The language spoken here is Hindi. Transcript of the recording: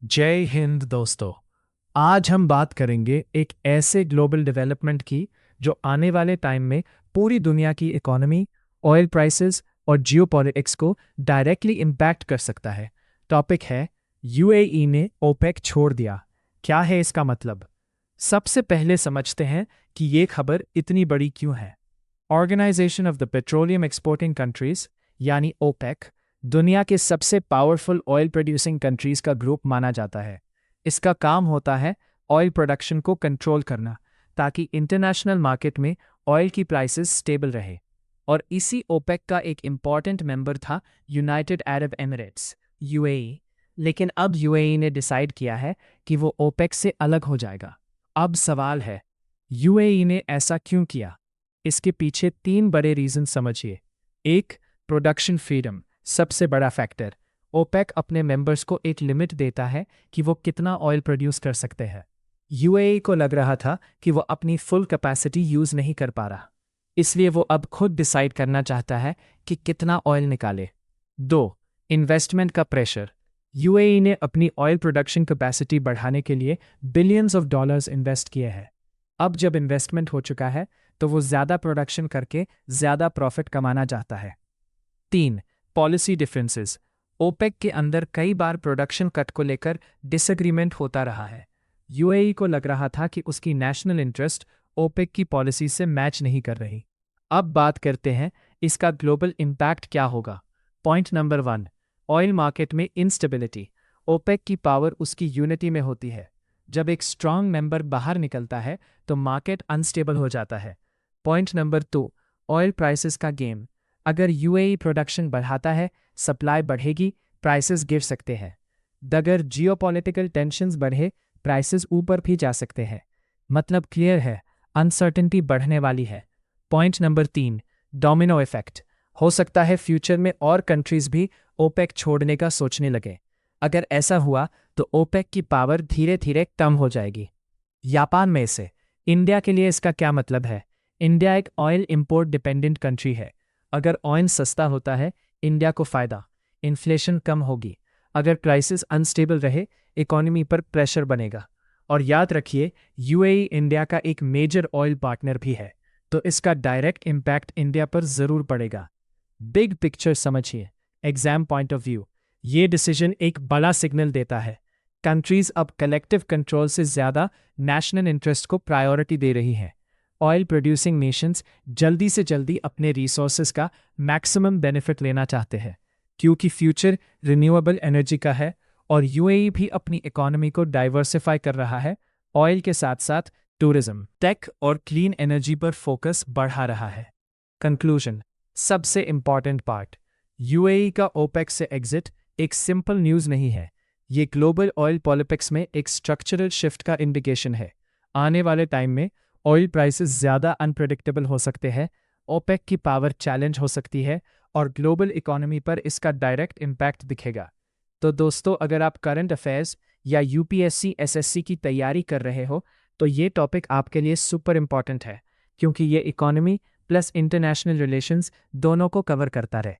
जय हिंद दोस्तों। आज हम बात करेंगे एक ऐसे ग्लोबल डेवलपमेंट की जो आने वाले टाइम में पूरी दुनिया की इकोनॉमी, ऑयल प्राइसेस और जियोपॉलिटिक्स को डायरेक्टली इम्पैक्ट कर सकता है। टॉपिक है यूएई ने ओपेक छोड़ दिया। क्या है इसका मतलब? सबसे पहले समझते हैं कि ये खबर इतनी बड़ी क्यों है। Organisation of the petroleum exporting countries यानी ओपेक दुनिया के सबसे पावरफुल ऑयल प्रोड्यूसिंग कंट्रीज का ग्रुप माना जाता है। इसका काम होता है ऑयल प्रोडक्शन को कंट्रोल करना ताकि इंटरनेशनल मार्केट में ऑयल की प्राइसेस स्टेबल रहे। और इसी ओपेक का एक इम्पॉर्टेंट मेंबर था यूनाइटेड अरब एमिरेट्स यूएई। लेकिन अब यूएई ने डिसाइड किया है कि वो ओपेक से अलग हो जाएगा। अब सवाल है, यूएई ने ऐसा क्यों किया? इसके पीछे तीन बड़े रीजन समझिए। एक, प्रोडक्शन फ्रीडम, सबसे बड़ा फैक्टर। ओपेक अपने मेंबर्स को एक लिमिट देता है कि वो कितना ऑयल प्रोड्यूस कर सकते हैं। यूएई को लग रहा था कि वो अपनी फुल कैपेसिटी यूज नहीं कर पा रहा, इसलिए वो अब खुद डिसाइड करना चाहता है कि कितना ऑयल निकाले। दो, इन्वेस्टमेंट का प्रेशर। यूएई ने अपनी ऑयल प्रोडक्शन कैपेसिटी बढ़ाने के लिए बिलियंस ऑफ डॉलर्स इन्वेस्ट किए हैं। अब जब इन्वेस्टमेंट हो चुका है तो वो ज़्यादा प्रोडक्शन करके ज़्यादा प्रॉफिट कमाना चाहता है। तीन, पॉलिसी डिफरेंसेस। ओपेक के अंदर कई बार प्रोडक्शन कट को लेकर डिसएग्रीमेंट होता रहा है। यूएई को लग रहा था कि उसकी नेशनल इंटरेस्ट ओपेक की पॉलिसी से मैच नहीं कर रही। अब बात करते हैं इसका ग्लोबल इम्पैक्ट क्या होगा। पॉइंट नंबर 1, ऑयल मार्केट में इंस्टेबिलिटी। ओपेक की पावर उसकी यूनिटी में होती है। जब एक स्ट्रांग मेंबर बाहर निकलता है तो मार्केट अनस्टेबल हो जाता है। पॉइंट नंबर 2, ऑयल प्राइसेस का गेम। अगर यूएई प्रोडक्शन बढ़ाता है, सप्लाई बढ़ेगी, प्राइसेस गिर सकते हैं। अगर जियोपॉलिटिकल टेंशंस बढ़े, प्राइसेस ऊपर भी जा सकते हैं। मतलब क्लियर है, अनसर्टेनिटी बढ़ने वाली है। Point number 3, domino effect. हो सकता है फ्यूचर में और कंट्रीज भी ओपेक छोड़ने का सोचने लगे। अगर ऐसा हुआ तो ओपेक की पावर धीरे धीरे कम हो जाएगी। जापान में से इंडिया के लिए इसका क्या मतलब है? इंडिया एक ऑयल इंपोर्ट डिपेंडेंट कंट्री है। अगर ऑयल सस्ता होता है, इंडिया को फायदा, इन्फ्लेशन कम होगी। अगर प्राइसेस अनस्टेबल रहे, इकोनॉमी पर प्रेशर बनेगा। और याद रखिए, यूएई इंडिया का एक मेजर ऑयल पार्टनर भी है, तो इसका डायरेक्ट इम्पैक्ट इंडिया पर जरूर पड़ेगा। बिग पिक्चर समझिए। एग्जाम पॉइंट ऑफ व्यू, ये डिसीजन एक बड़ा सिग्नल देता है। कंट्रीज अब कलेक्टिव कंट्रोल से ज़्यादा नेशनल इंटरेस्ट को प्रायोरिटी दे रही हैं। ऑयल प्रोड्यूसिंग नेशंस जल्दी से जल्दी अपने रिसोर्सेज का मैक्सिमम बेनिफिट लेना चाहते हैं, क्योंकि फ्यूचर रिन्यूएबल एनर्जी का है। और यूएई भी अपनी इकोनॉमी को डाइवर्सिफाई कर रहा है। ऑयल के साथ साथ टूरिज्म, टेक और क्लीन एनर्जी पर फोकस बढ़ा रहा है। कंक्लूजन, सबसे इंपॉर्टेंट पार्ट, यूएई का ओपेक से एग्जिट एक सिंपल न्यूज़ नहीं है। ये ग्लोबल ऑयल पॉलिटिक्स में एक स्ट्रक्चरल शिफ्ट का इंडिकेशन है। आने वाले टाइम में ऑयल प्राइसेस ज़्यादा अनप्रेडिक्टेबल हो सकते हैं, ओपेक की पावर चैलेंज हो सकती है और ग्लोबल इकोनॉमी पर इसका डायरेक्ट इम्पैक्ट दिखेगा। तो दोस्तों, अगर आप करंट अफेयर्स या यूपीएससी एसएससी की तैयारी कर रहे हो तो ये टॉपिक आपके लिए सुपर इम्पॉर्टेंट है, क्योंकि ये इकोनॉमी प्लस इंटरनेशनल रिलेशंस दोनों को कवर करता रहे।